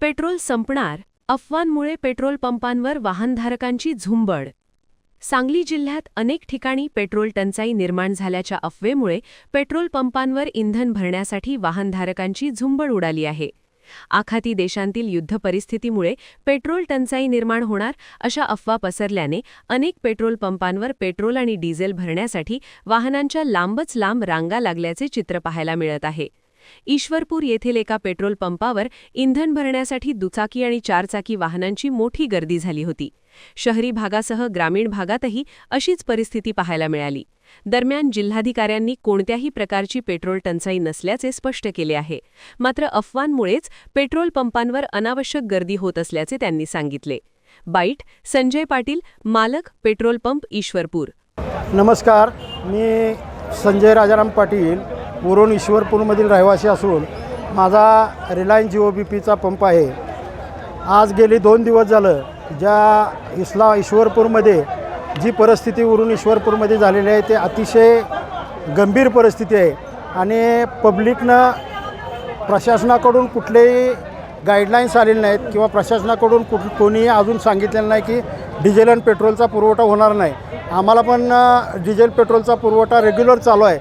Petrol संपणार, अफवांमुळे petrol पंपांवर वाहनधारकांची झुंबड. सांगली जिल्ह्यात अनेक ठिकाणी पेट्रोल टंचाई निर्माण झाल्याच्या अफवेमुळे पेट्रोल पंपांवर इंधन भरण्यासाठी वाहनधारकांची झुंबड उडाली आहे. आखाती देशांतील युद्ध परिस्थितीमुळे पेट्रोल टंचाई निर्माण होणार अशा अफवा पसरल्याने अनेक पेट्रोल पंपांवर पेट्रोल आणि डिझेल भरण्यासाठी वाहनांच्या लांबच लांब रांगा लागल्याचे चित्र पाहायला मिळत आहे. ईश्वरपूर येथील एका पेट्रोल पंपावर इंधन भरण्यासाठी दुचाकी आणि चारचाकी वाहनांची मोठी गर्दी झाली होती. शहरी भागासह ग्रामीण भागातही अशीच परिस्थिती पाहायला मिळाली. दरम्यान जिल्हाधिकाऱ्यांनी कोणत्याही प्रकारची पेट्रोल टंचाई नसल्याचे स्पष्ट केले आहे. मात्र अफवांमुळेच पेट्रोल पंपांवर अनावश्यक गर्दी होत असल्याचे त्यांनी सांगितले. बाईट संजय पाटील, मालक, पेट्रोल पंप, ईश्वरपूर. नमस्कार, मी संजय राजाराम पाटील, वरून ईश्वरपूरमधील रहिवासी असून माझा रिलायन्स GOBPचा पंप आहे. आज गेली 2 दिवस झालं ज्या ईश्वरपूरमध्ये जी परिस्थिती वरून ईश्वरपूरमध्ये झालेली आहे ते अतिशय गंभीर परिस्थिती आहे आणि पब्लिकनं प्रशासनाकडून कुठलेही गाईडलाईन्स आलेले नाहीत किंवा प्रशासनाकडून कोणीही अजून सांगितलेलं नाही की डिझेल आणि पेट्रोलचा पुरवठा होणार नाही. आम्हाला पण डिझेल पेट्रोलचा पुरवठा रेग्युलर चालू आहे,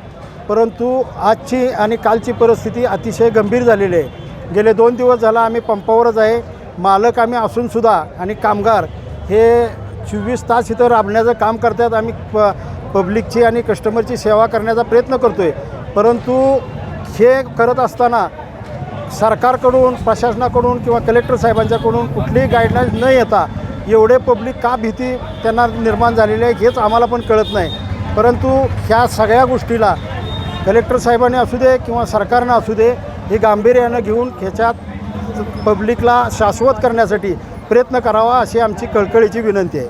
परंतु आजची आणि कालची परिस्थिती अतिशय गंभीर झालेली आहे. गेले 2 दिवस झाला आम्ही पंपावरच आहे. मालक आम्ही असूनसुद्धा आणि कामगार हे 24 तास इथं राबण्याचं काम करतात. आम्ही पब्लिकची आणि कस्टमरची सेवा करण्याचा प्रयत्न करतो आहे, परंतु हे करत असताना सरकारकडून, प्रशासनाकडून किंवा कलेक्टर साहेबांच्याकडून कुठलीही गाईडलाईन्स न येता एवढे पब्लिक का भीती त्यांना निर्माण झालेली आहे हेच आम्हाला पण कळत नाही. परंतु ह्या सगळ्या गोष्टीला कलेक्टर साहेबांनी असू दे किंवा सरकारनं असू दे हे गांभीर्यानं घेऊन ह्याच्यात पब्लिकला शाश्वत करण्यासाठी प्रयत्न करावा अशी आमची कळकळीची विनंती आहे.